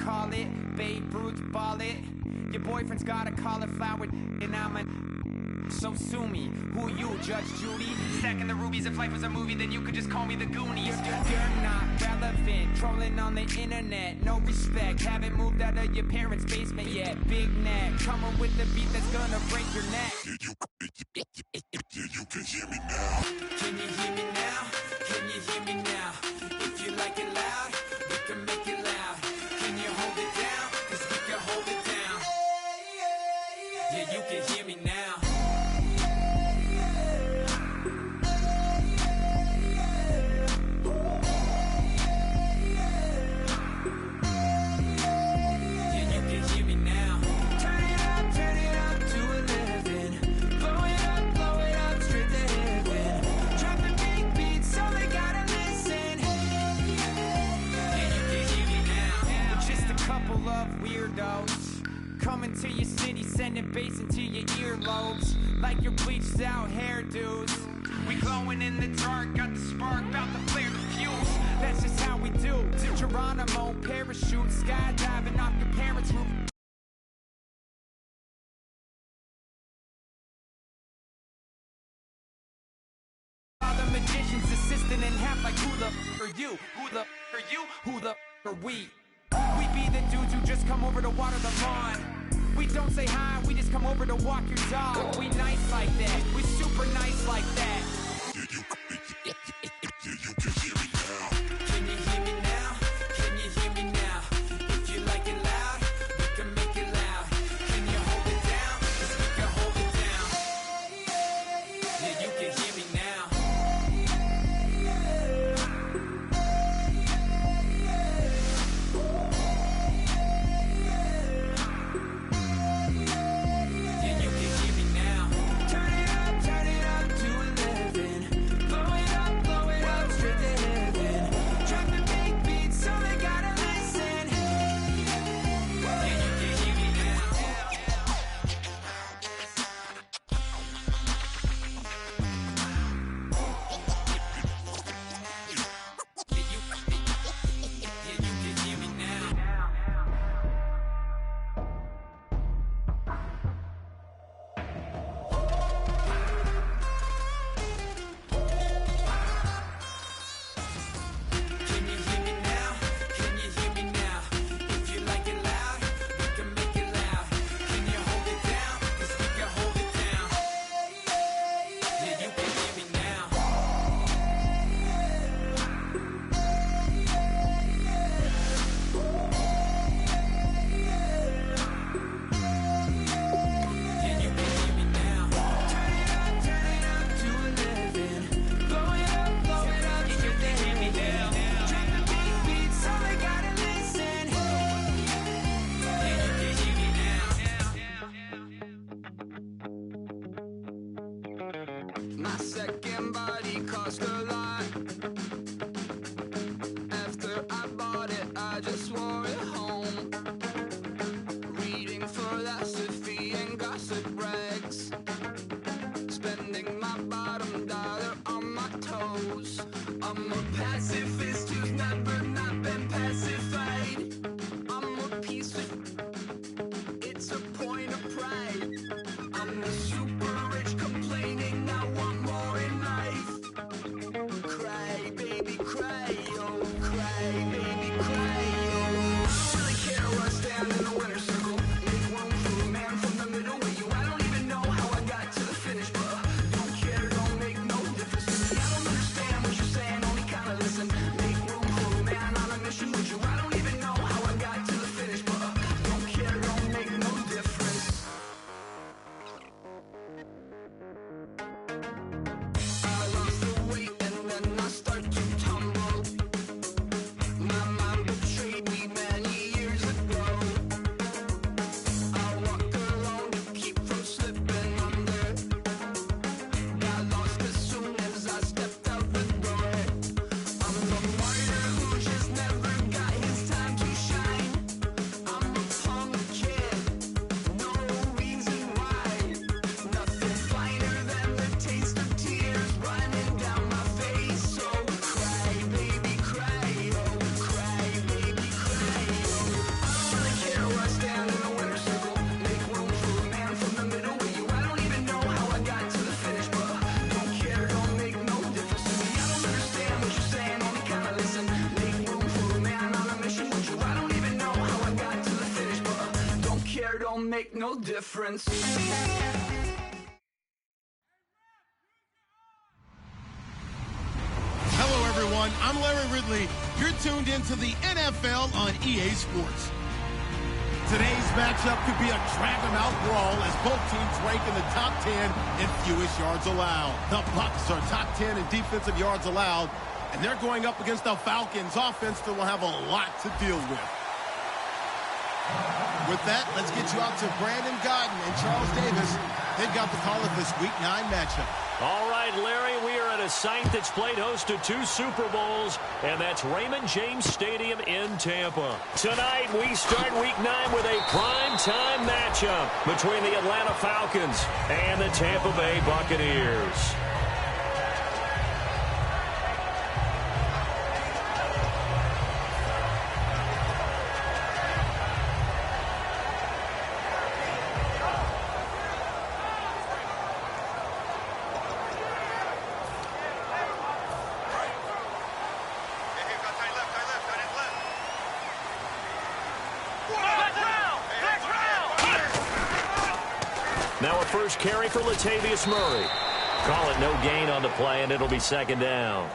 call it. Babe Ruth ball it. Your boyfriend's got a cauliflower and I'm a... So sue me, who you, Judge Judy? Stacking the rubies, if life was a movie, then you could just call me the Goonies. You're not relevant, trolling on the internet, no respect. Haven't moved out of your parents' basement yet. Big neck, coming with the beat that's gonna break your neck. You can hear me now. Can you hear me now? Can you hear me now? If you like it loud, we can make it loud. Can you hold it down? 'Cause we can hold it down. Yeah, you can hear me now. Coming to your city, sending bass into your earlobes, like your bleached out hairdos. We glowing in the dark, got the spark, about to flare the fuse. That's just how we do. Geronimo, parachute, skydiving off your parents' roof. The magician's assistant and half like who the are you? Who the are you? Who the are we? We be the dudes who just come over to water the lawn. We don't say hi, we just come over to walk your dog. We nice like that, we super nice like that. You can hear me now. Can you hear me now? Can you hear me now? If you like it loud, we can make it loud. Can you hold it down? 'Cause we can hold it down. Yeah, you can hear me now. My second body cost a lot. After I bought it, I just wore it home. Reading philosophy and gossip rags. Spending my bottom dollar on my toes. I'm a pacifist who's never not been pacified. I'm a piece of... It's a point of pride. I'm the super rich complaining I want more in life. Cry, baby, cry, oh, cry, baby, cry, oh. hair don't make no difference. Hello, everyone. I'm Larry Ridley. You're tuned into the NFL on EA Sports. Today's matchup could be a drag-em-out brawl as both teams rank in the top 10 in fewest yards allowed. The Bucs are top 10 in defensive yards allowed, and they're going up against the Falcons offense that will have a lot to deal with. With that, let's get you out to Brandon Godden and Charles Davis. They've got the call of this Week 9 matchup. All right, Larry, we are at a site that's played host to 2 Super Bowls, and that's Raymond James Stadium in Tampa. Tonight, we start Week 9 with a prime-time matchup between the Atlanta Falcons and the Tampa Bay Buccaneers. Now a first carry for Latavius Murray. Call it no gain on the play, and it'll be second down.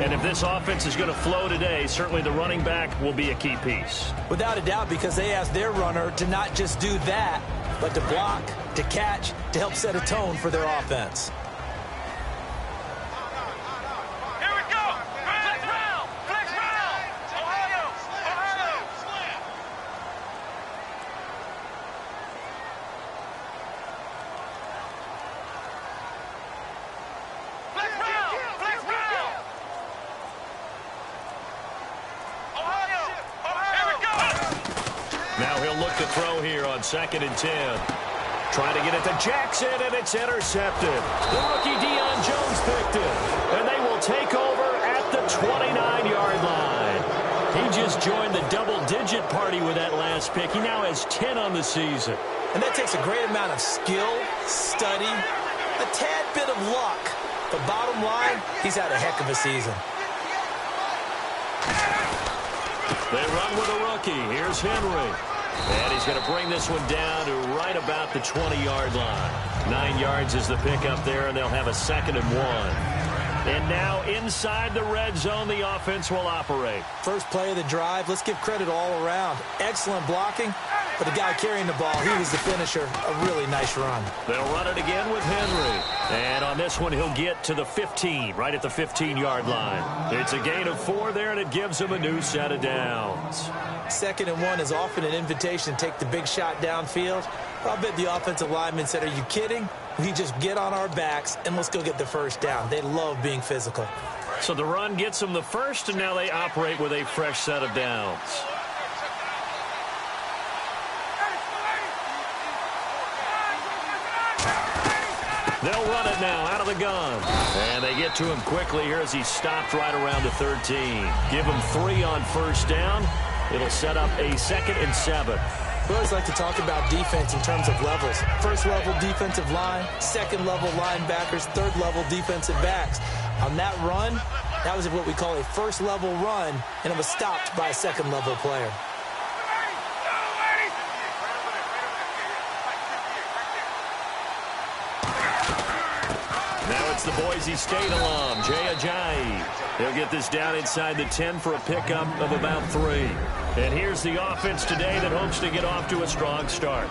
And if this offense is going to flow today, certainly the running back will be a key piece. Without a doubt, because they asked their runner to not just do that, but to block, to catch, to help set a tone for their offense. Now he'll look to throw here on 2nd and 10. Trying to get it to Jackson, and it's intercepted. The rookie Deion Jones picked it, and they will take over at the 29-yard line. He just joined the double-digit party with that last pick. He now has 10 on the season. And that takes a great amount of skill, study, a tad bit of luck. But bottom line, he's had a heck of a season. They run with a rookie. Here's Henry. And he's going to bring this one down to right about the 20-yard line. 9 yards is the pickup there, and they'll have a 2nd and 1. And now inside the red zone, the offense will operate. First play of the drive, let's give credit all around. Excellent blocking, but the guy carrying the ball, he was the finisher. A really nice run. They'll run it again with Henry. And on this one, he'll get to the 15, right at the 15-yard line. It's a gain of 4 there, and it gives him a new set of downs. 2nd and 1 is often an invitation to take the big shot downfield. I'll bet the offensive lineman said, are you kidding? We just get on our backs and let's go get the first down. They love being physical. So the run gets them the first, and now they operate with a fresh set of downs. They'll run it now out of the gun. And they get to him quickly here as he stopped right around the 13. Give him 3 on first down. It'll set up a 2nd and 7. We always like to talk about defense in terms of levels. First level defensive line, second level linebackers, third level defensive backs. On that run, that was what we call a first level run, and it was stopped by a second level player. Now it's the Boise State alum, Jay Ajayi. He'll get this down inside the 10 for a pickup of about 3. And here's the offense today that hopes to get off to a strong start.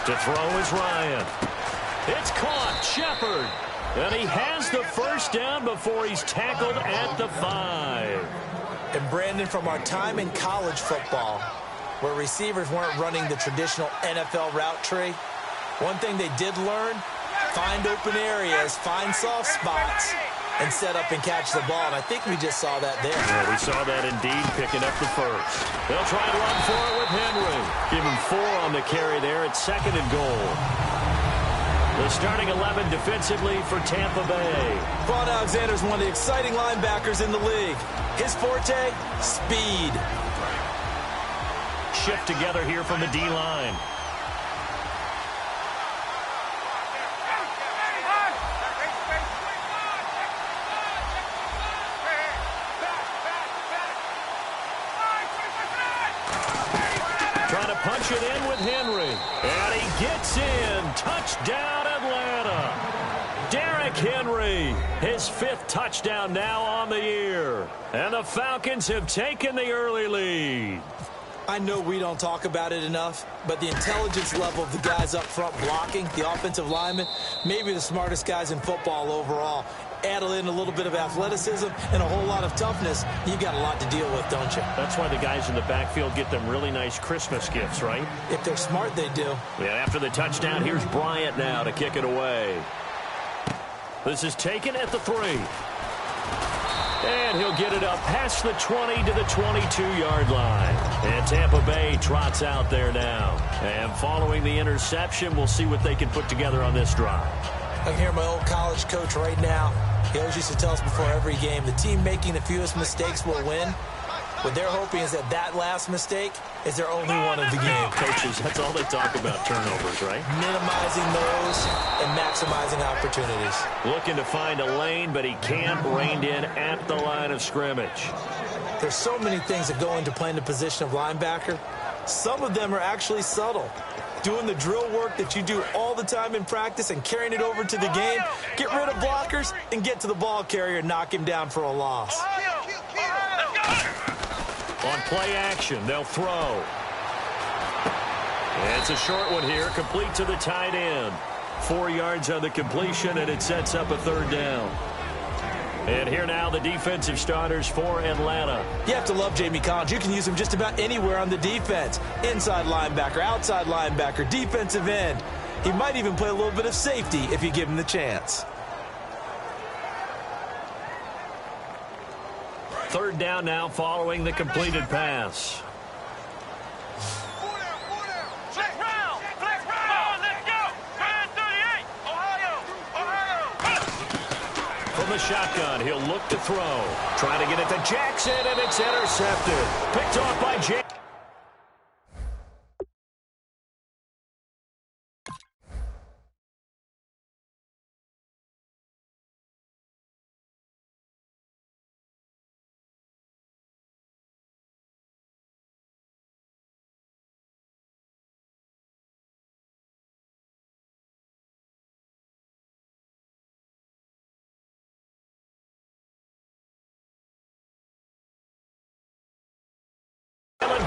To throw is Ryan. It's caught, Shepard. And he has the first down before he's tackled at the 5. And Brandon, from our time in college football, where receivers weren't running the traditional NFL route tree, one thing they did learn, find open areas, find soft spots, and set up and catch the ball. And I think we just saw that there. Yeah, we saw that indeed, picking up the first. They'll try and run for it with Henry. Give him 4 on the carry there at 2nd and goal. The starting 11 defensively for Tampa Bay. Vaughn Alexander is one of the exciting linebackers in the league. His forte, speed. shift together here from the D-line. Trying to punch it in with Henry. And he gets in. Touchdown, Atlanta. Derrick Henry, his 5th touchdown now on the year. And the Falcons have taken the early lead. I know we don't talk about it enough, but the intelligence level of the guys up front blocking, the offensive linemen, maybe the smartest guys in football overall. Add in a little bit of athleticism and a whole lot of toughness, you got a lot to deal with, don't you? That's why the guys in the backfield get them really nice Christmas gifts, right? If they're smart, they do. Yeah, after the touchdown, here's Bryant now to kick it away. This is taken at the 3. And he'll get it up past the 20 to the 22-yard line. And Tampa Bay trots out there now. And following the interception, we'll see what they can put together on this drive. I can hear my old college coach right now. He always used to tell us before every game, the team making the fewest mistakes will win. What they're hoping is that last mistake is their only one of the game. Coaches, that's all they talk about, turnovers, right? Minimizing those and maximizing opportunities. Looking to find a lane, but he can't. Reined in at the line of scrimmage. There's so many things that go into playing the position of linebacker. Some of them are actually subtle. Doing the drill work that you do all the time in practice and carrying it over to the game. Get rid of blockers and get to the ball carrier and knock him down for a loss. On play action, they'll throw. It's a short one here, complete to the tight end. 4 yards on the completion, and it sets up a 3rd down. And here now the defensive starters for Atlanta. You have to love Jamie Collins. You can use him just about anywhere on the defense. Inside linebacker, outside linebacker, defensive end. He might even play a little bit of safety if you give him the chance. 3rd down now following the completed pass. From the shotgun, he'll look to throw. Trying to get it to Jackson, and it's intercepted. Picked off by Jackson.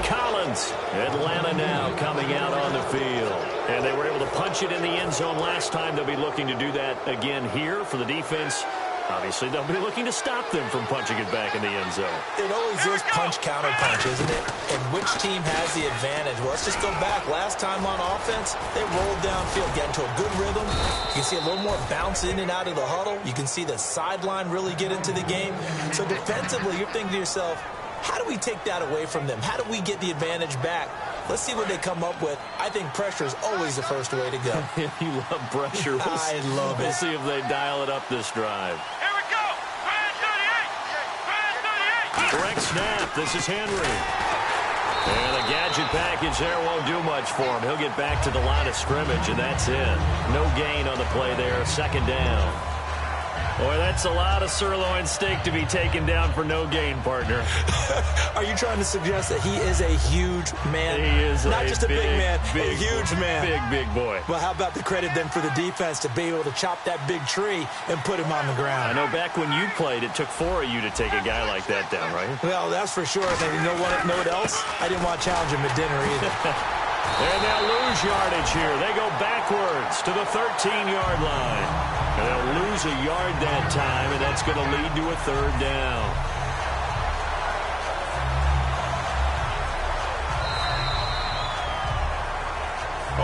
Collins. Atlanta now coming out on the field. And they were able to punch it in the end zone last time. They'll be looking to do that again here for the defense. Obviously, they'll be looking to stop them from punching it back in the end zone. It always is punch-counter-punch, isn't it? And which team has the advantage? Well, let's just go back. Last time on offense, they rolled downfield, get into a good rhythm. You can see a little more bounce in and out of the huddle. You can see the sideline really get into the game. So defensively, you're thinking to yourself, how do we take that away from them? How do we get the advantage back? Let's see what they come up with. I think pressure is always the first way to go. You love pressure. I love it. We'll see if they dial it up this drive. Here we go. Brand 38. Correct snap. This is Henry. And the gadget package there won't do much for him. He'll get back to the line of scrimmage, and that's it. No gain on the play there. 2nd down. Boy, that's a lot of sirloin steak to be taken down for no gain, partner. Are you trying to suggest that he is a huge man? He is not just a big man, a huge man. Big boy. Well, how about the credit then for the defense to be able to chop that big tree and put him on the ground? I know back when you played, it took 4 of you to take a guy like that down, right? Well, that's for sure. And you know what else? I didn't want to challenge him at dinner either. And they'll lose yardage here. They go backwards to the 13-yard line. And they'll lose a yard that time, and that's going to lead to a 3rd down.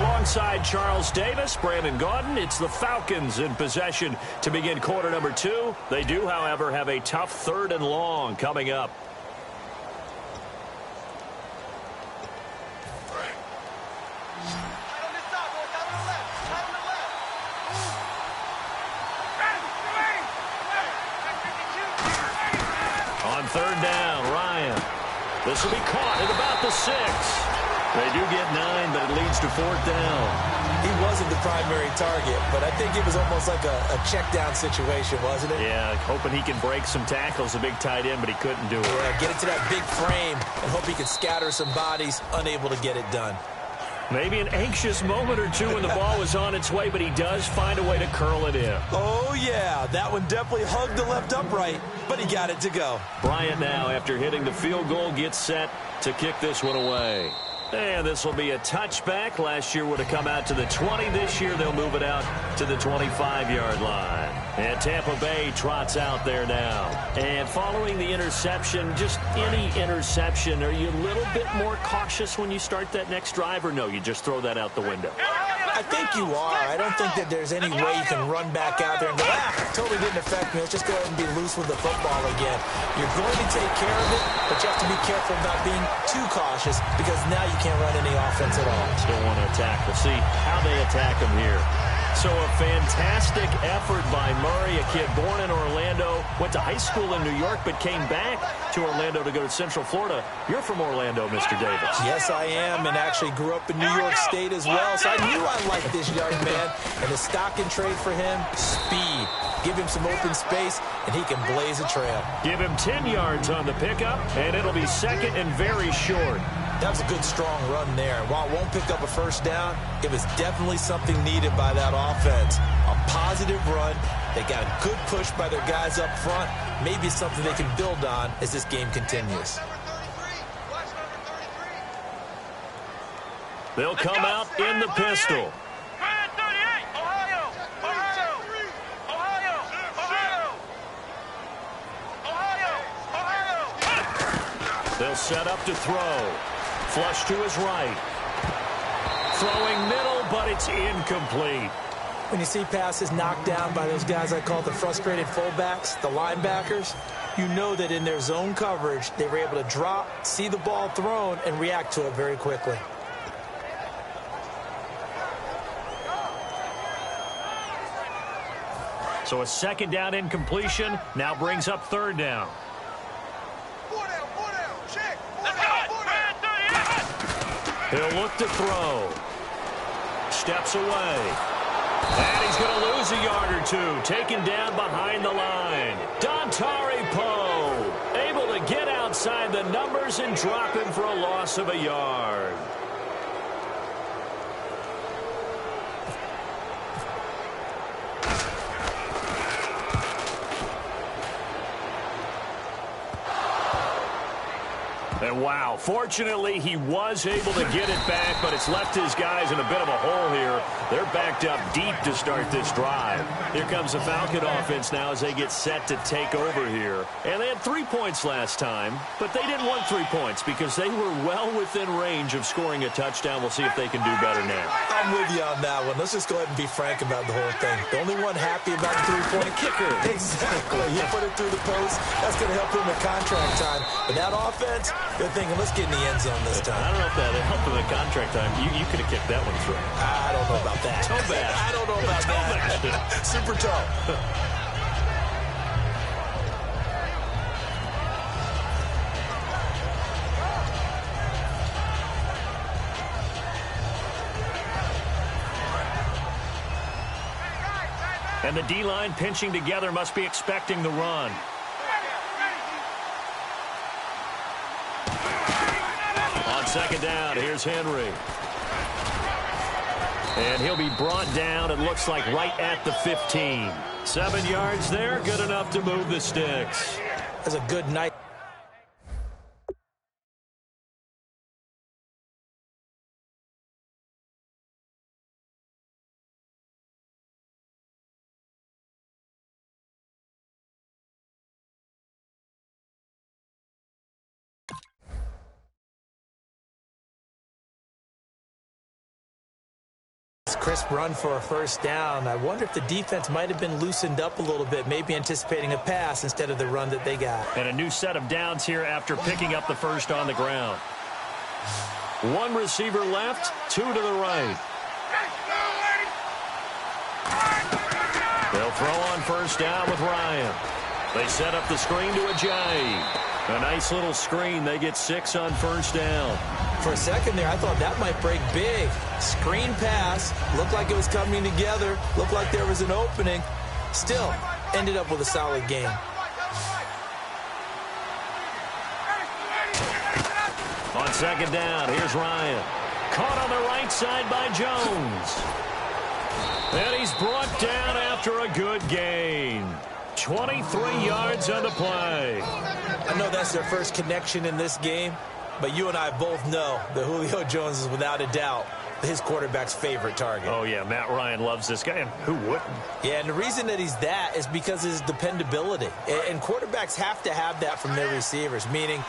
Alongside Charles Davis, Brandon Gaudin, it's the Falcons in possession to begin quarter number 2. They do, however, have a tough 3rd and long coming up. On 3rd down, Ryan. This will be caught at about the 6. They do get 9, but it leads to 4th down. He wasn't the primary target, but I think it was almost like a check down situation, wasn't it? Yeah, hoping he can break some tackles, a big tight end, but he couldn't do it. Yeah, get it to that big frame and hope he can scatter some bodies, unable to get it done. Maybe an anxious moment or two when the ball was on its way, but he does find a way to curl it in. Oh, yeah, that one definitely hugged the left upright, but he got it to go. Bryant now, after hitting the field goal, gets set to kick this one away. And this will be a touchback. Last year would have come out to the 20. This year they'll move it out to the 25-yard line. And Tampa Bay trots out there now. And following the interception, just any interception, are you a little bit more cautious when you start that next drive, or no, you just throw that out the window? I think you are. I don't think that there's any way you can run back out there and go, totally didn't affect me. Let's just go ahead and be loose with the football again. You're going to take care of it, but you have to be careful about being too cautious because now you can't run any offense at all. Still want to attack. We'll see how they attack him here. So a fantastic effort by Murray, a kid born in Orlando, went to high school in New York, but came back to Orlando to go to Central Florida. You're from Orlando, Mr. Davis. Yes, I am, and actually grew up in New York State as well, so I knew I liked this young man. And the stock and trade for him, speed. Give him some open space, and he can blaze a trail. Give him 10 yards on the pickup, and it'll be second and very short. That was a good, strong run there. While it won't pick up a first down, it was definitely something needed by that offense. A positive run. They got a good push by their guys up front. Maybe something they can build on as this game continues. They'll come out in the pistol. They'll set up to throw. Flush to his right. Throwing middle, but it's incomplete. When you see passes knocked down by those guys I call the frustrated fullbacks, the linebackers, you know that in their zone coverage, they were able to drop, see the ball thrown, and react to it very quickly. So a second down incompletion now brings up third down. He'll look to throw. Steps away. And he's going to lose a yard or two. Taken down behind the line. Dontari Poe able to get outside the numbers and drop him for a loss of a yard. And wow, fortunately he was able to get it back, but it's left his guys in a bit of a hole here. They're backed up deep to start this drive. Here comes the Falcon offense now as they get set to take over here. And they had 3 points last time, but they didn't want 3 points because they were well within range of scoring a touchdown. We'll see if they can do better now. I'm with you on that one. Let's just go ahead and be frank about the whole thing. The only one happy about the three-point kicker. Exactly. You put it through the post. That's going to help him in contract time. But that offense, they're thinking, let's get in the end zone this time. I don't know if that helped him in contract time. You could have kicked that one through. I don't know about that. Toe bash. I don't know about that. Super toe. And the D-line pinching together must be expecting the run. On second down, here's Henry. And he'll be brought down, it looks like, right at the 15. 7 yards there, good enough to move the sticks. That's a good night. Crisp run for a first down. I wonder if the defense might have been loosened up a little bit, maybe anticipating a pass instead of the run that they got. And a new set of downs here after picking up the first on the ground. One receiver left, two to the right. They'll throw on first down with Ryan. They set up the screen to Ajayi. A nice little screen. They get 6 on first down. For a second there, I thought that might break big. Screen pass, looked like it was coming together, looked like there was an opening. Still, ended up with a solid game. On second down, here's Ryan. Caught on the right side by Jones. And he's brought down after a good gain. 23 yards on the play. I know that's their first connection in this game, but you and I both know that Julio Jones is without a doubt his quarterback's favorite target. Oh, yeah, Matt Ryan loves this guy, and who wouldn't? Yeah, and the reason that he's that is because of his dependability. And quarterbacks have to have that from their receivers, meaning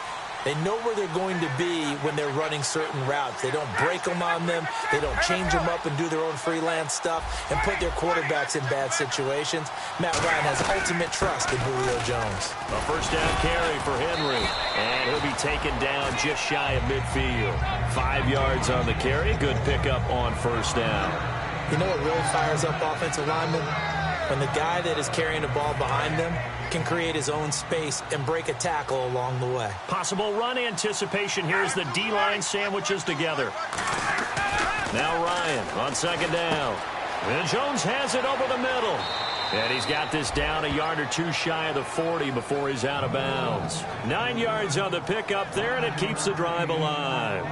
they know where they're going to be when they're running certain routes. They don't break them on them. They don't change them up and do their own freelance stuff and put their quarterbacks in bad situations. Matt Ryan has ultimate trust in Julio Jones. A first down carry for Henry, and he'll be taken down just shy of midfield. 5 yards on the carry. Good pickup on first down. You know what really fires up offensive linemen? When the guy that is carrying the ball behind them can create his own space and break a tackle along the way. Possible run anticipation. Here's the D-line sandwiches together. Now Ryan on second down. And Jones has it over the middle. And he's got this down a yard or two shy of the 40 before he's out of bounds. 9 yards on the pickup there, and it keeps the drive alive.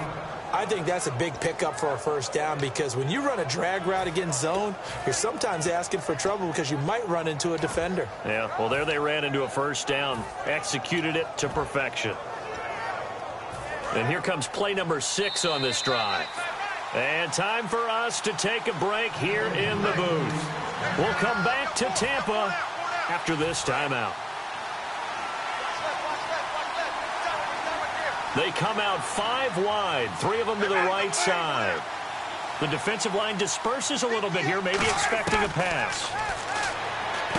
I think that's a big pickup for a first down because when you run a drag route against zone, you're sometimes asking for trouble because you might run into a defender. Yeah, well, there they ran into a first down, executed it to perfection. And here comes play number 6 on this drive. And time for us to take a break here in the booth. We'll come back to Tampa after this timeout. They come out 5 wide, 3 of them to the right side. The defensive line disperses a little bit here, maybe expecting a pass.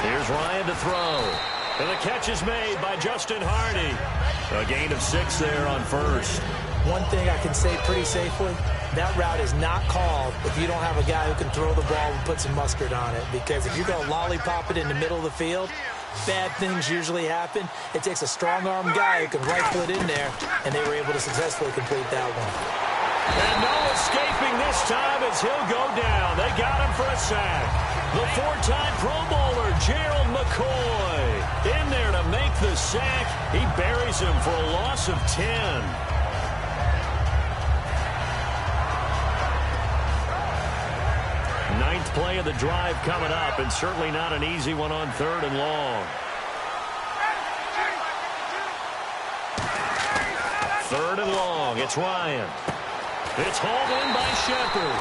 Here's Ryan to throw. And the catch is made by Justin Hardy. A gain of 6 there on first. One thing I can say pretty safely, that route is not called if you don't have a guy who can throw the ball and put some mustard on it. Because if you're going to lollipop it in the middle of the field, bad things usually happen. It takes a strong-arm guy who can rifle it in there, and they were able to successfully complete that one. And no escaping this time as he'll go down. They got him for a sack. The 4-time Pro Bowler, Gerald McCoy, in there to make the sack. He buries him for a loss of 10. Ninth play of the drive coming up, and certainly not an easy one on 3rd and long. 3rd and long. It's Ryan. It's hauled in by Shepard.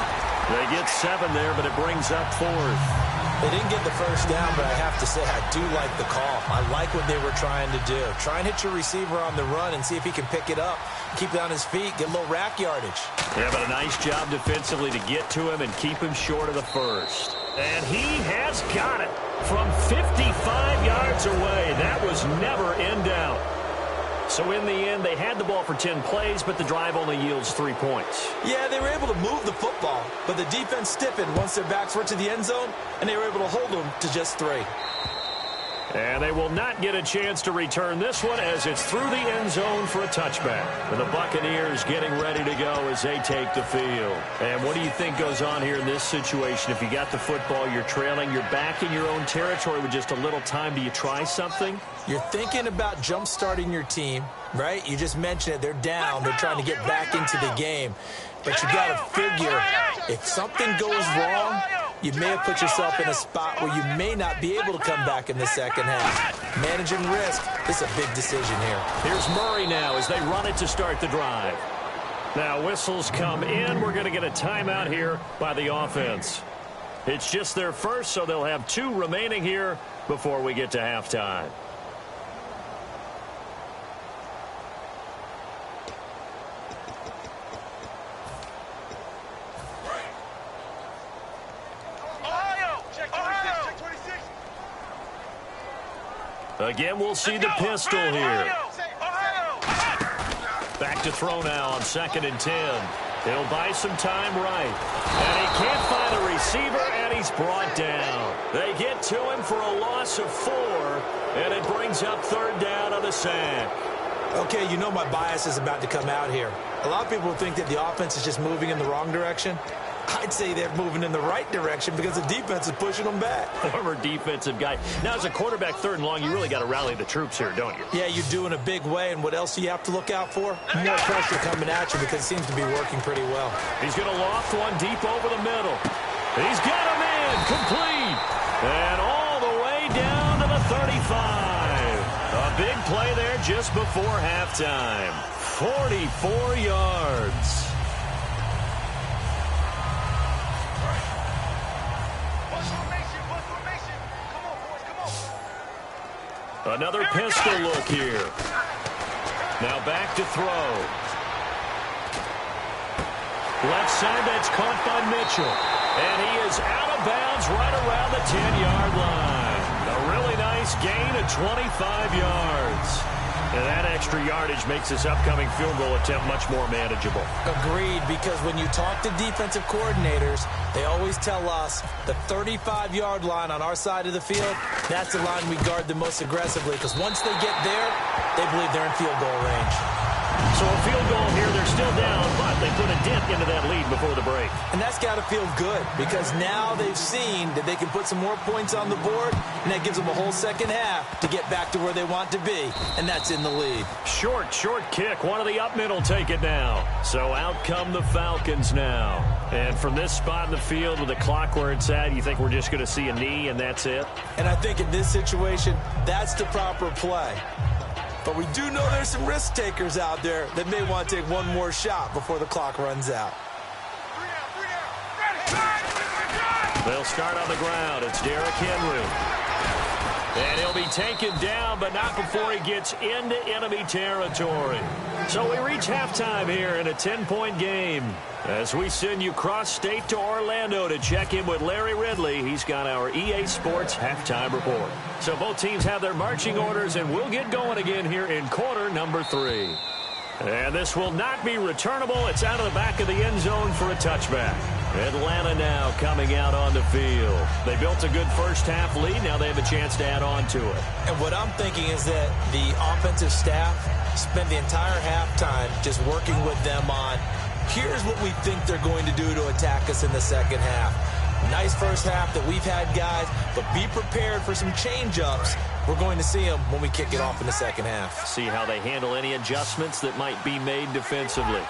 They get 7 there, but it brings up 4th. They didn't get the first down, but I have to say I do like the call. I like what they were trying to do. Try and hit your receiver on the run and see if he can pick it up. Keep it on his feet, get a little rack yardage. Yeah, but a nice job defensively to get to him and keep him short of the first. And he has got it from 55 yards away. That was never in doubt. So in the end, they had the ball for 10 plays, but the drive only yields 3 points. Yeah, they were able to move the football, but the defense stiffened once their backs were to the end zone, and they were able to hold them to just 3. And they will not get a chance to return this one as it's through the end zone for a touchback. And the Buccaneers getting ready to go as they take the field. And what do you think goes on here in this situation? If you got the football, you're trailing, you're back in your own territory with just a little time. Do you try something? You're thinking about jump-starting your team, right? You just mentioned it. They're down. They're trying to get back into the game. But you got to figure if something goes wrong, you may have put yourself in a spot where you may not be able to come back in the second half. Managing risk is a big decision here. Here's Murray now as they run it to start the drive. Now whistles come in. We're going to get a timeout here by the offense. It's just their first, so they'll have 2 remaining here before we get to halftime. Again, we'll see the pistol here. Back to throw now on 2nd and 10. He'll buy some time right. And he can't find a receiver, and he's brought down. They get to him for a loss of 4, and it brings up 3rd down on the sack. Okay, you know my bias is about to come out here. A lot of people think that the offense is just moving in the wrong direction. I'd say they're moving in the right direction because the defense is pushing them back. Former defensive guy. Now, as a quarterback, 3rd and long, you really got to rally the troops here, don't you? Yeah, you do in a big way, and what else do you have to look out for? More pressure coming at you because it seems to be working pretty well. He's going to loft one deep over the middle. He's got a man complete. And all the way down to the 35. A big play there just before halftime. 44 yards. Another pistol look here. Now back to throw. Left side, that's caught by Mitchell. And he is out of bounds right around the 10-yard line. A really nice gain of 25 yards. And that extra yardage makes this upcoming field goal attempt much more manageable. Agreed, because when you talk to defensive coordinators, they always tell us the 35-yard line on our side of the field, that's the line we guard the most aggressively, because once they get there, they believe they're in field goal range. So a field goal here, they're still down, but they put a dent into that lead before the break. And that's got to feel good, because now they've seen that they can put some more points on the board, and that gives them a whole second half to get back to where they want to be, and that's in the lead. Short kick. One of the up middle take it now. So out come the Falcons now. And from this spot in the field with the clock where it's at, you think we're just going to see a knee and that's it? And I think in this situation, that's the proper play. But we do know there's some risk takers out there that may want to take one more shot before the clock runs out. They'll start on the ground. It's Derrick Henry. And he'll be taken down, but not before he gets into enemy territory. So we reach halftime here in a 10-point game. As we send you cross-state to Orlando to check in with Larry Ridley, he's got our EA Sports halftime report. So both teams have their marching orders, and we'll get going again here in quarter number 3. And this will not be returnable. It's out of the back of the end zone for a touchback. Atlanta now coming out on the field. They built a good first half lead. Now they have a chance to add on to it. And what I'm thinking is that the offensive staff spent the entire halftime just working with them on, here's what we think they're going to do to attack us in the second half. Nice first half that we've had, guys, but be prepared for some change-ups. We're going to see them when we kick it off in the second half. See how they handle any adjustments that might be made defensively.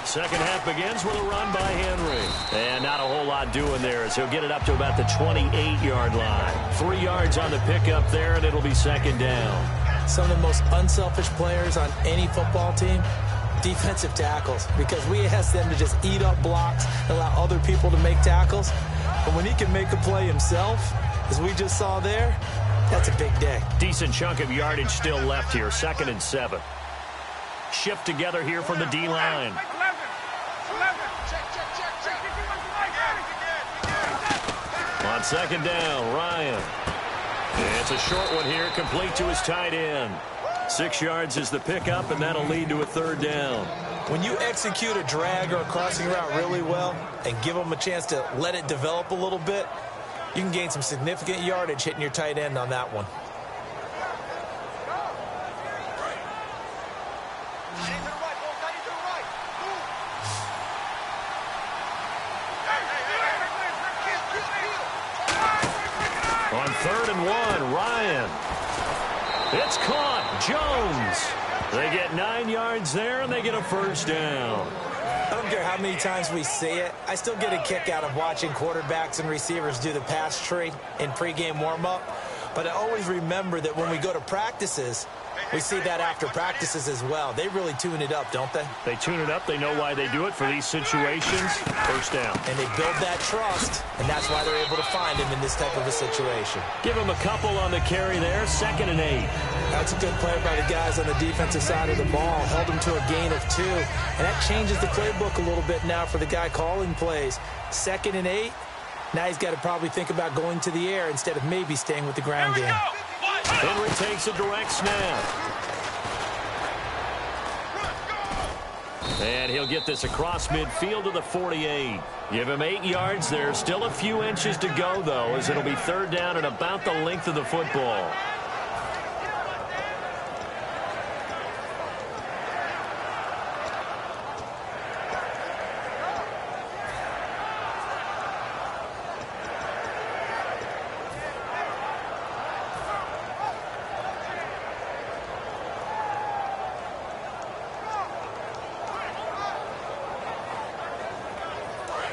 Second half begins with a run by Henry. And not a whole lot doing there as he'll get it up to about the 28-yard line. 3 yards on the pickup there, and it'll be second down. Some of the most unselfish players on any football team, defensive tackles, because we ask them to just eat up blocks, allow other people to make tackles. But when he can make a play himself, as we just saw there, that's a big day. Decent chunk of yardage still left here. 2nd and 7. Shift together here from the D-line. On second down, Ryan. It's a short one here, complete to his tight end. 6 yards is the pickup, and that'll lead to a third down. When you execute a drag or a crossing route really well and give them a chance to let it develop a little bit, you can gain some significant yardage hitting your tight end on that one. On 3rd and 1, Ryan. It's caught. Jones. They get 9 yards there, and they get a first down. I don't care how many times we see it. I still get a kick out of watching quarterbacks and receivers do the pass tree in pregame warm-up. But I always remember that when we go to practices, we see that after practices as well. They really tune it up, don't they? They tune it up. They know why they do it for these situations. First down. And they build that trust, and that's why they're able to find him in this type of a situation. Give him a couple on the carry there. 2nd and 8. That's a good play by the guys on the defensive side of the ball. Held him to a gain of 2. And that changes the playbook a little bit now for the guy calling plays. 2nd and 8. Now he's got to probably think about going to the air instead of maybe staying with the ground game. Henry takes a direct snap. And he'll get this across midfield to the 48. Give him 8 yards there. Still a few inches to go, though, as it'll be third down and about the length of the football.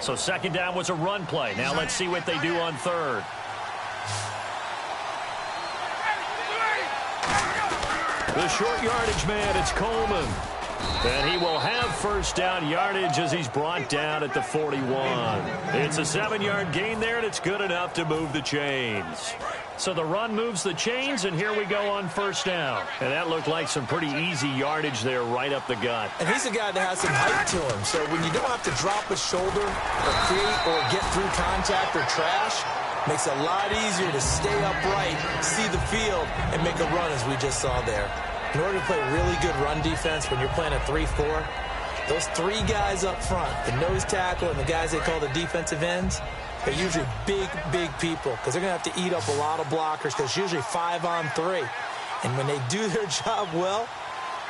So second down was a run play. Now let's see what they do on third. The short yardage man, it's Coleman. And he will have first down yardage as he's brought down at the 41. It's a 7-yard gain there, and it's good enough to move the chains. So the run moves the chains, and here we go on first down. And that looked like some pretty easy yardage there right up the gut. And he's a guy that has some height to him, so when you don't have to drop a shoulder or create or get through contact or trash, makes it a lot easier to stay upright, see the field, and make a run as we just saw there. In order to play really good run defense when you're playing a 3-4, those 3 guys up front, the nose tackle and the guys they call the defensive ends, they're usually big, big people because they're going to have to eat up a lot of blockers because it's usually 5-on-3. And when they do their job well,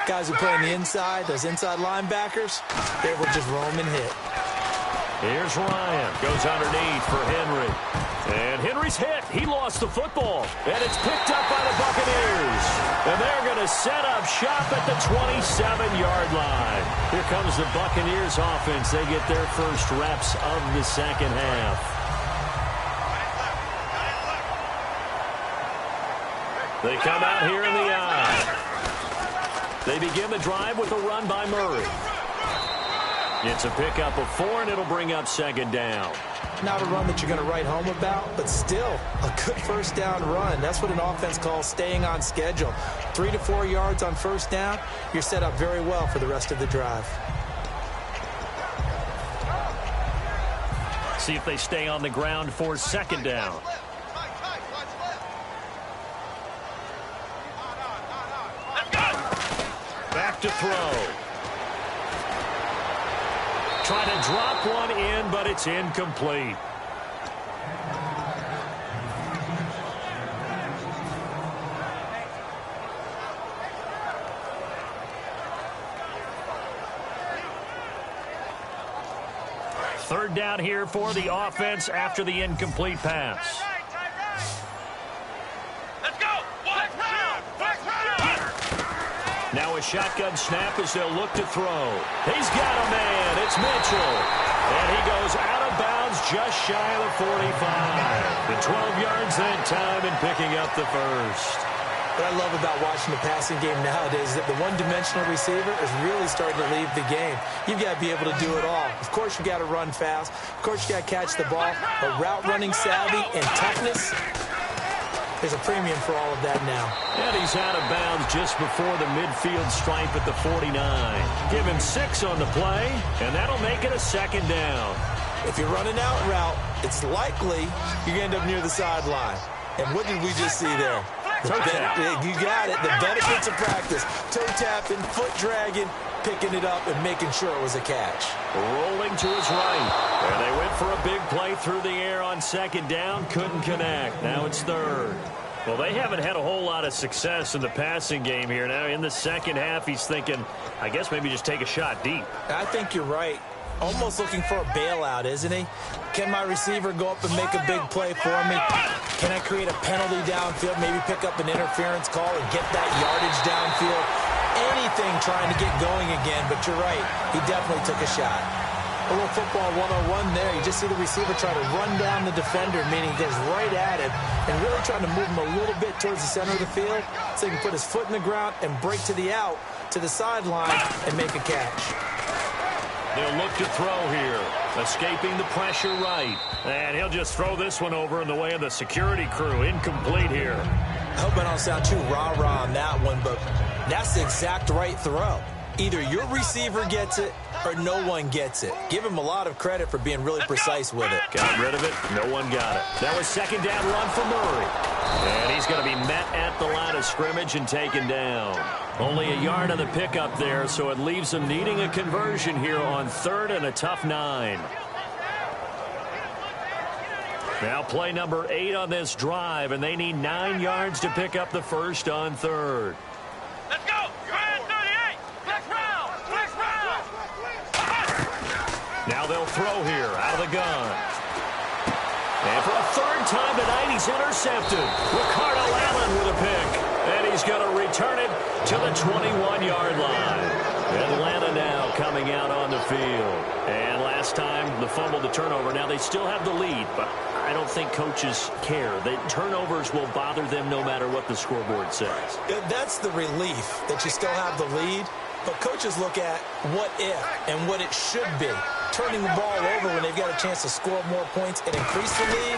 guys who play on the inside, those inside linebackers, they will just roam and hit. Here's Ryan. Goes underneath for Henry. And Henry's hit. He lost the football. And it's picked up by the Buccaneers. And they're going to set up shop at the 27-yard line. Here comes the Buccaneers offense. They get their first reps of the second half. They come out here in the eye. They begin the drive with a run by Murray. It's a pickup of 4, and it'll bring up second down. Not a run that you're going to write home about, but still a good first down run. That's what an offense calls staying on schedule. 3 to 4 yards on first down, you're set up very well for the rest of the drive. See if they stay on the ground for second down. Back to throw. Trying to drop one in, but it's incomplete. Third down here for the offense after the incomplete pass. Now a shotgun snap as they'll look to throw. He's got a man. It's Mitchell. And he goes out of bounds just shy of the 45. The 12 yards that time and picking up the first. What I love about watching the passing game nowadays is that the one-dimensional receiver is really starting to leave the game. You've got to be able to do it all. Of course, you've got to run fast. Of course, you've got to catch the ball. But route running savvy and toughness, there's a premium for all of that now. And he's out of bounds just before the midfield stripe at the 49. Give him 6 on the play, and that'll make it a second down. If you're running out route, it's likely you're going to end up near the sideline. And what did we just see there? Toe tap. You got it. The benefits of practice. Toe tapping, foot dragging, picking it up, and making sure it was a catch. Rolling to his right. And they went for a big play through the air on second down. Couldn't connect. Now it's third. Well, they haven't had a whole lot of success in the passing game here. Now in the second half, he's thinking, I guess maybe just take a shot deep. I think you're right. Almost looking for a bailout, isn't he? Can my receiver go up and make a big play for me? Can I create a penalty downfield, maybe pick up an interference call and get that yardage downfield? Anything trying to get going again, but you're right. He definitely took a shot. A little football 101 there. You just see the receiver try to run down the defender, meaning he goes right at him and really trying to move him a little bit towards the center of the field so he can put his foot in the ground and break to the out, to the sideline, and make a catch. They'll look to throw here. Escaping the pressure right. And he'll just throw this one over in the way of the security crew. Incomplete here. I hope I don't sound too rah-rah on that one, but that's the exact right throw. Either your receiver gets it or no one gets it. Give him a lot of credit for being really precise with it. Got rid of it. No one got it. That was second down run for Murray. And he's going to be met at the line of scrimmage and taken down. Only a yard on the pickup there, so it leaves them needing a conversion here on 3rd and a tough 9. Now play number 8 on this drive, and they need 9 yards to pick up the first on 3rd. Let's go! Grand 38! Flex round! Flex round! Now they'll throw here out of the gun. And for a 3rd time tonight, he's intercepted. Ricardo Allen with a pick. And he's going to return it to the 21-yard line. Atlanta now coming out on the field. And last time, the fumble, the turnover. Now they still have the lead, but I don't think coaches care. The turnovers will bother them no matter what the scoreboard says. That's the relief that you still have the lead. But coaches look at what if and what it should be. Turning the ball over when they've got a chance to score more points and increase the lead,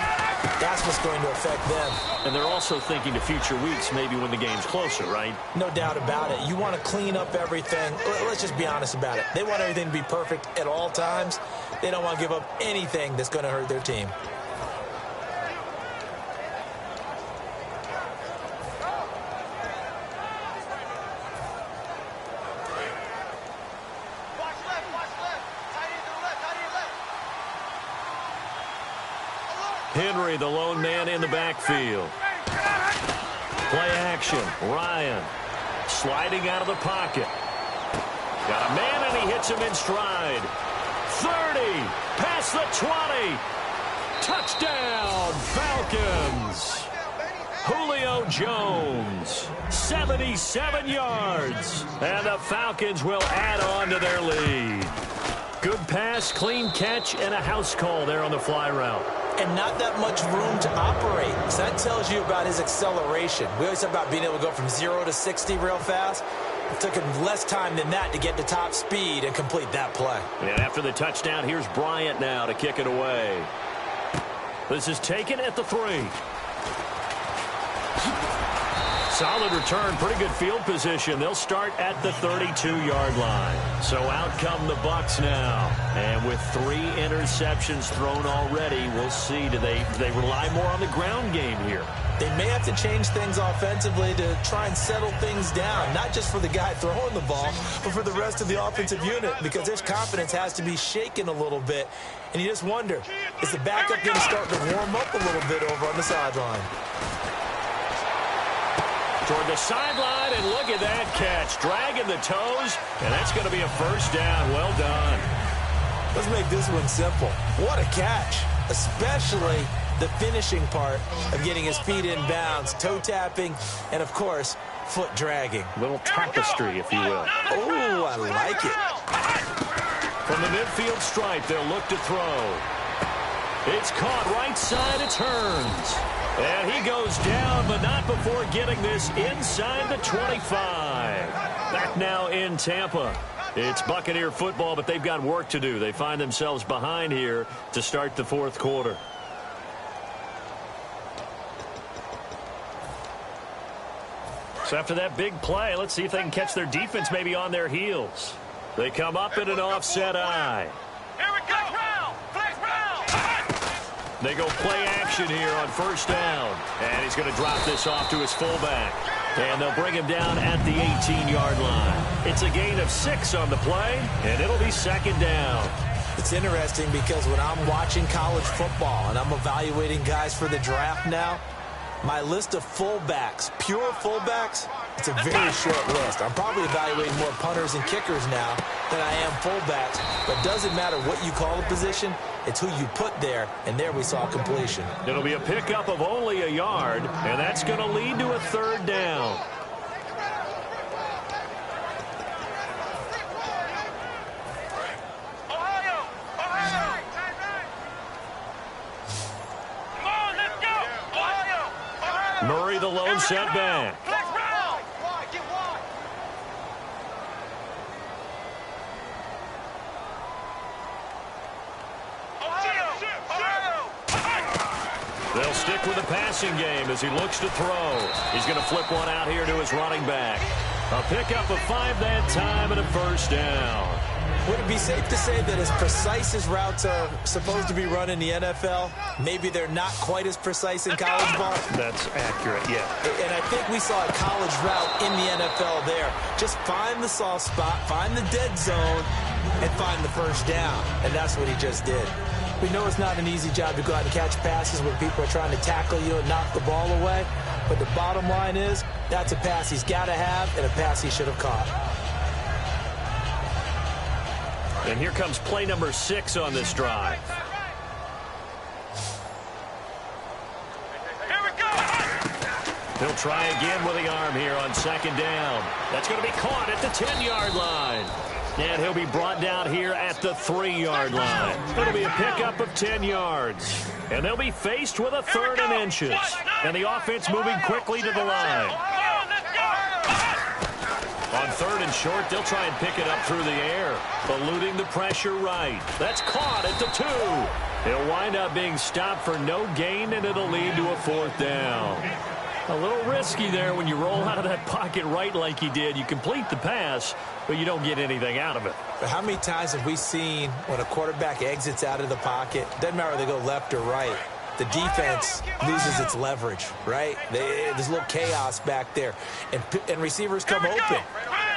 that's what's going to affect them. And they're also thinking to future weeks, maybe when the game's closer, right? No doubt about it. You want to clean up everything. Let's just be honest about it. They want everything to be perfect at all times. They don't want to give up anything that's going to hurt their team. Henry, the lone man in the backfield. Play action. Ryan sliding out of the pocket. Got a man, and he hits him in stride. 30, past the 20. Touchdown, Falcons. Julio Jones, 77 yards. And the Falcons will add on to their lead. Good pass, clean catch, and a house call there on the fly route. And not that much room to operate. So that tells you about his acceleration. We always talk about being able to go from 0 to 60 real fast. It took him less time than that to get to top speed and complete that play. And after the touchdown, here's Bryant now to kick it away. This is taken at the 3. Solid return, pretty good field position. They'll start at the 32-yard line. So out come the Bucs now. And with 3 interceptions thrown already, we'll see. Do they rely more on the ground game here? They may have to change things offensively to try and settle things down, not just for the guy throwing the ball, but for the rest of the offensive unit, because their confidence has to be shaken a little bit. And you just wonder, is the backup going to start to warm up a little bit over on the sideline? Toward the sideline, and look at that catch. Dragging the toes, and that's going to be a first down. Well done. Let's make this one simple. What a catch, especially the finishing part of getting his feet in bounds, toe tapping, and, of course, foot dragging. A little tapestry, if you will. Oh, I like it. From the midfield stripe, they'll look to throw. It's caught right side. It turns. And he goes down, but not before getting this inside the 25. Back now in Tampa. It's Buccaneer football, but they've got work to do. They find themselves behind here to start the 4th quarter. So after that big play, let's see if they can catch their defense maybe on their heels. They come up in an offset eye. Here we go! Flex round! They go play action here on first down. And he's going to drop this off to his fullback. And they'll bring him down at the 18-yard line. It's a gain of 6 on the play, and it'll be second down. It's interesting because when I'm watching college football and I'm evaluating guys for the draft now, my list of fullbacks, pure fullbacks, it's a very short list. I'm probably evaluating more punters and kickers now than I am fullbacks. But it doesn't matter what you call the position, it's who you put there, and there we saw completion. It'll be a pickup of only a yard, and that's going to lead to a 3rd down. Murray, the lone setback. They'll stick with the passing game as he looks to throw. He's going to flip one out here to his running back. A pickup of 5 that time and a first down. Would it be safe to say that as precise as routes are supposed to be run in the NFL, maybe they're not quite as precise in college ball? That's accurate, yeah. And I think we saw a college route in the NFL there. Just find the soft spot, find the dead zone, and find the first down. And that's what he just did. We know it's not an easy job to go out and catch passes when people are trying to tackle you and knock the ball away. But the bottom line is, that's a pass he's got to have and a pass he should have caught. And here comes play number 6 on this drive. Here we go! He'll try again with the arm here on second down. That's going to be caught at the 10-yard line. And he'll be brought down here at the 3-yard line. It'll be a pickup of 10 yards. And they'll be faced with a 3rd and inches. And the offense moving quickly to the line. On 3rd and short, they'll try and pick it up through the air, eluding the pressure right. That's caught at the 2. He'll wind up being stopped for no gain, and it'll lead to a 4th down. A little risky there when you roll out of that pocket right like he did. You complete the pass, but you don't get anything out of it. But how many times have we seen when a quarterback exits out of the pocket, doesn't matter whether they go left or right, the defense loses its leverage, right? There's a little chaos back there, and receivers come open.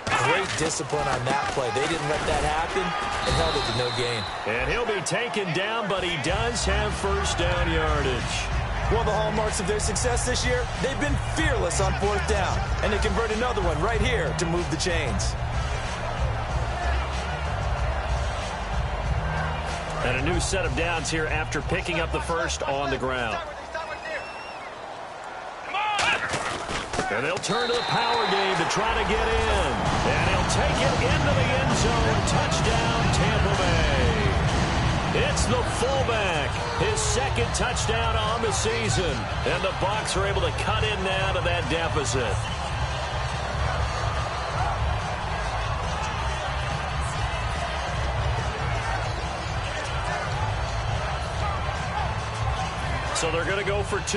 Great discipline on that play. They didn't let that happen and held it to no gain. And he'll be taken down, but he does have first down yardage. One of the hallmarks of their success this year, they've been fearless on 4th down, and they convert another one right here to move the chains. And a new set of downs here after picking up the first on the ground. And they'll turn to the power game to try to get in. And he'll take it into the end zone. Touchdown, Tampa Bay. It's the fullback. His 2nd touchdown on the season. And the Bucs are able to cut in now to that deficit. So they're going to go for 2. Come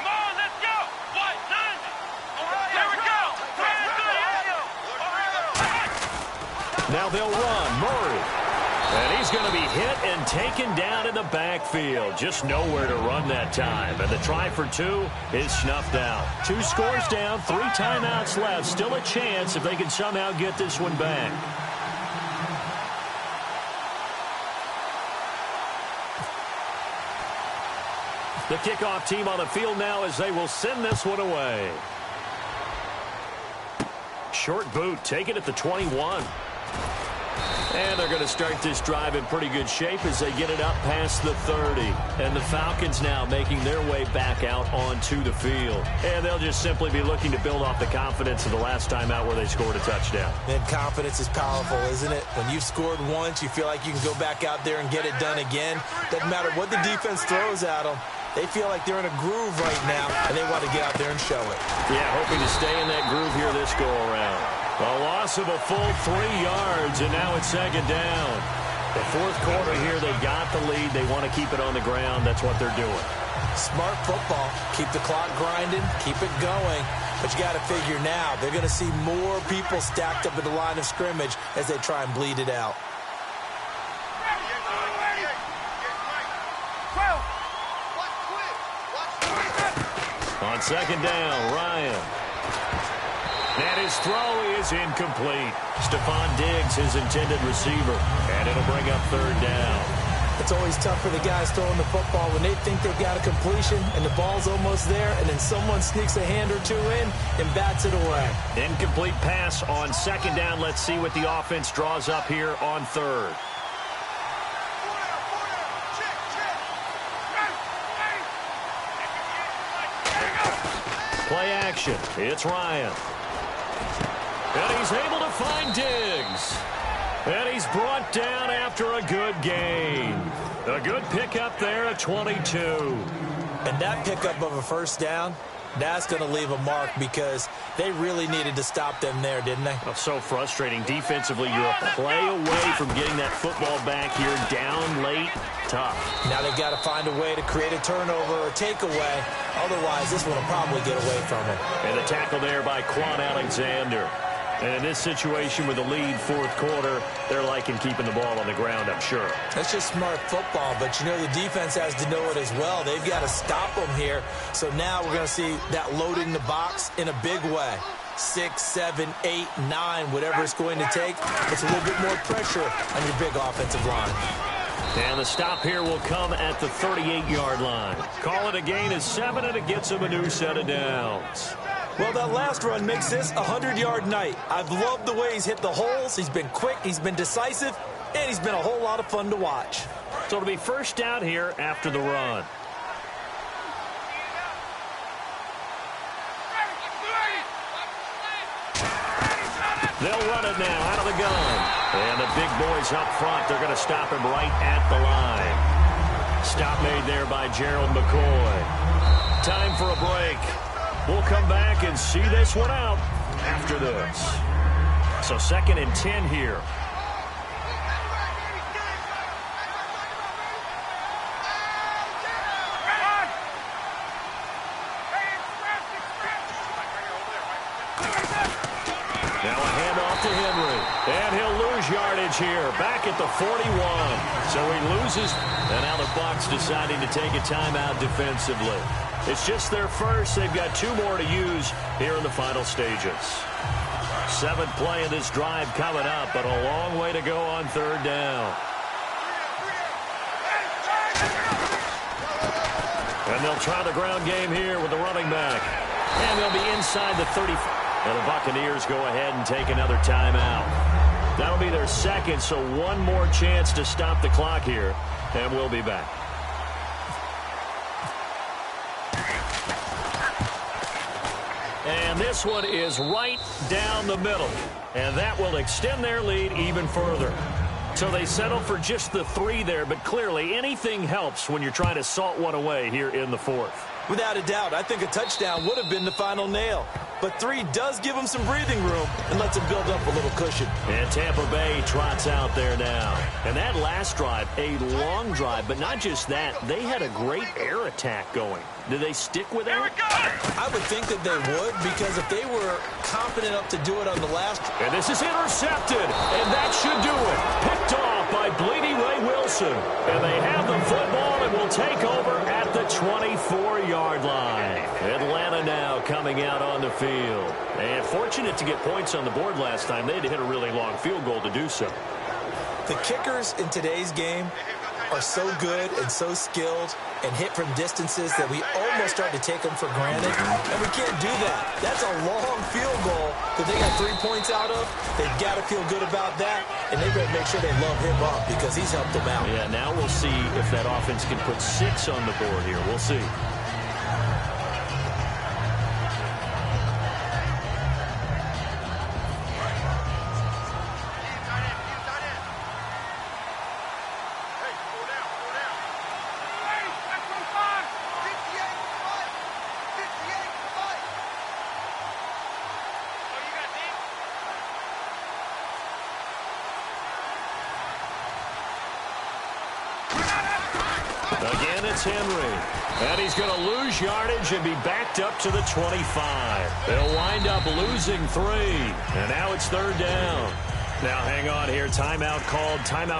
on, let's go! What? 9! Here we go! Now they'll run. Murray. And he's going to be hit and taken down in the backfield. Just nowhere to run that time. And the try for 2 is snuffed out. 2 scores down, 3 timeouts left. Still a chance if they can somehow get this one back. The kickoff team on the field now as they will send this one away. Short boot, take it at the 21. And they're going to start this drive in pretty good shape as they get it up past the 30. And the Falcons now making their way back out onto the field. And they'll just simply be looking to build off the confidence of the last time out where they scored a touchdown. And confidence is powerful, isn't it? When you've scored once, you feel like you can go back out there and get it done again. Doesn't matter what the defense throws at them. They feel like they're in a groove right now, and they want to get out there and show it. Yeah, hoping to stay in that groove here this go-around. A loss of a full 3 yards, and now it's 2nd down. The 4th quarter here, they got the lead. They want to keep it on the ground. That's what they're doing. Smart football. Keep the clock grinding. Keep it going. But you got to figure now, they're going to see more people stacked up at the line of scrimmage as they try and bleed it out. On 2nd down, Ryan. And his throw is incomplete. Stephon Diggs, his intended receiver. And it'll bring up 3rd down. It's always tough for the guys throwing the football when they think they've got a completion and the ball's almost there, and then someone sneaks a hand or 2 in and bats it away. Incomplete pass on 2nd down. Let's see what the offense draws up here on 3rd. Play action. It's Ryan. And he's able to find Diggs. And he's brought down after a good gain. A good pickup there at 22. And that pickup of a first down, That's going to leave a mark because they really needed to stop them there, didn't they? Oh, so frustrating. Defensively, you're a play away from getting that football back here. Down late, tough. Now they've got to find a way to create a turnover or takeaway. Otherwise, this one will probably get away from him. And a tackle there by Quan Alexander. And in this situation with the lead fourth quarter, they're liking keeping the ball on the ground, I'm sure. That's just smart football, but you know the defense has to know it as well. They've got to stop them here. So now we're going to see that loading the box in a big way. 6, 7, 8, 9, whatever it's going to take. It's a little bit more pressure on your big offensive line. And the stop here will come at the 38-yard line. Call it a gain of 7, and it gets him a new set of downs. Well, that last run makes this a 100-yard night. I've loved the way he's hit the holes. He's been quick, he's been decisive, and he's been a whole lot of fun to watch. So it'll be first down here after the run. They'll run it now out of the gun. And the big boys up front, they're going to stop him right at the line. Stop made there by Gerald McCoy. Time for a break. We'll come back and see this one out after this. So 2nd and 10 here. Now a handoff to Henry. And he'll lose yardage here. Back at the 41. So he loses. And now the Bucs deciding to take a timeout defensively. It's just their first. They've got 2 more to use here in the final stages. 7th play in this drive coming up, but a long way to go on 3rd down. And they'll try the ground game here with the running back. And they'll be inside the 30. And the Buccaneers go ahead and take another timeout. That'll be their 2nd, so 1 more chance to stop the clock here. And we'll be back. And this one is right down the middle. And that will extend their lead even further. So they settle for just the 3 there, but clearly anything helps when you're trying to salt one away here in the 4th. Without a doubt, I think a touchdown would have been the final nail. But 3 does give them some breathing room and lets them build up a little cushion. And Tampa Bay trots out there now. And that last drive, a long drive, but not just that. They had a great air attack going. Do they stick with that? I would think that they would, because if they were confident enough to do it on the last... And this is intercepted, and that should do it. Picked off by Bleedy Ray Wilson. And they have the football and will take over at the 24-yard line. Atlanta now coming out on the field. And fortunate to get points on the board last time. They had to hit a really long field goal to do so. The kickers in today's game are so good and so skilled and hit from distances that we almost start to take them for granted. And we can't do that. That's a long field goal that they got 3 points out of. They've got to feel good about that, and they better make sure they love him up because he's helped them out. Yeah, now we'll see if that offense can put 6 on the board here. We'll see. Again, it's Henry. And he's going to lose yardage and be backed up to the 25. They'll wind up losing 3. And now it's 3rd down. Now hang on here. Timeout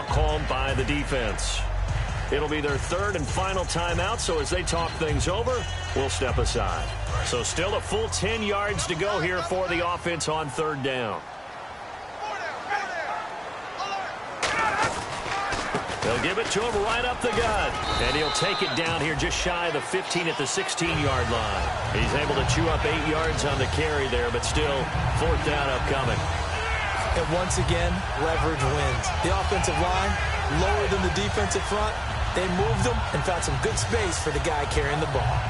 called by the defense. It'll be their 3rd and final timeout, so as they talk things over, we'll step aside. So still a full 10 yards to go here for the offense on 3rd down. They'll give it to him right up the gut. And he'll take it down here just shy of the 15 at the 16-yard line. He's able to chew up 8 yards on the carry there, but still 4th down upcoming. And once again, leverage wins. The offensive line, lower than the defensive front. They moved them and found some good space for the guy carrying the ball.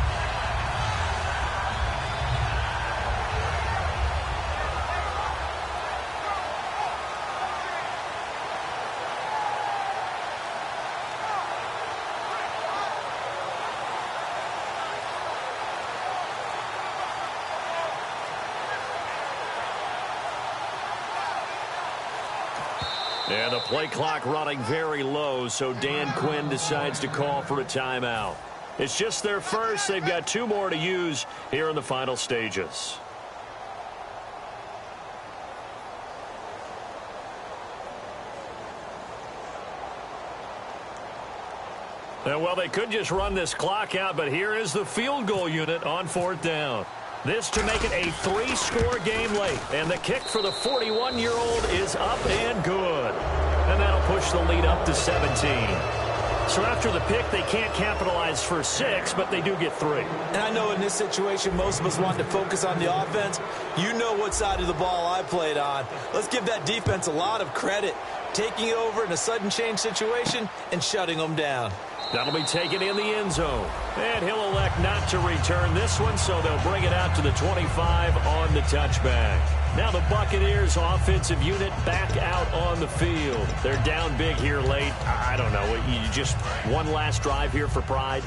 And the play clock running very low, so Dan Quinn decides to call for a timeout. It's just their first. They've got 2 more to use here in the final stages. And, well, they could just run this clock out, but here is the field goal unit on 4th down. This to make it a 3-score game late. And the kick for the 41-year-old is up and good. And that'll push the lead up to 17. So after the pick, they can't capitalize for 6, but they do get 3. And I know in this situation, most of us want to focus on the offense. You know what side of the ball I played on. Let's give that defense a lot of credit. Taking it over in a sudden change situation and shutting them down. That'll be taken in the end zone. And he'll elect not to return this one, so they'll bring it out to the 25 on the touchback. Now the Buccaneers offensive unit back out on the field. They're down big here late. I don't know. You just one last drive here for pride?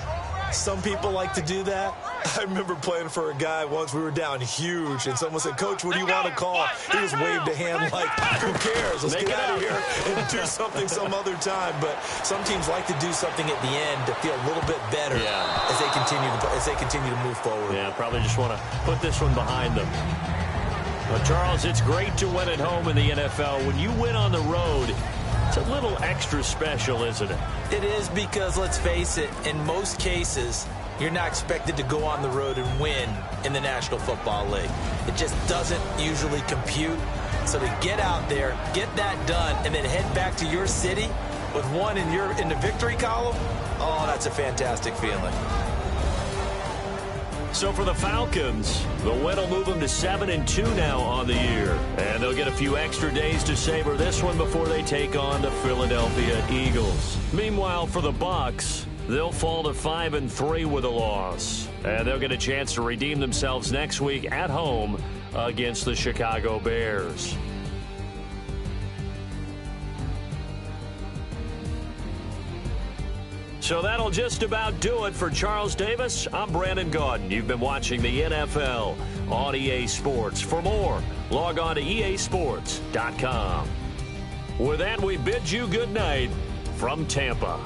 Some people like to do that. I remember playing for a guy once. We were down huge, and someone said, "Coach, what do you want to call?" He just waved a hand like, "Who cares? Let's get out of here and do something some other time." But some teams like to do something at the end to feel a little bit better as they continue to move forward. Yeah, probably just want to put this one behind them. Well, Charles, it's great to win at home in the NFL. When you win on the road, it's a little extra special, isn't it? It is, because, let's face it, in most cases, you're not expected to go on the road and win in the National Football League. It just doesn't usually compute. So to get out there, get that done, and then head back to your city with one in the victory column, oh, that's a fantastic feeling. So for the Falcons, the win will move them to 7-2 now on the year. And they'll get a few extra days to savor this one before they take on the Philadelphia Eagles. Meanwhile, for the Bucs, they'll fall to 5-3 with a loss. And they'll get a chance to redeem themselves next week at home against the Chicago Bears. So that'll just about do it for Charles Davis. I'm Brandon Gaudin. You've been watching the NFL on EA Sports. For more, log on to easports.com. With that, we bid you good night from Tampa.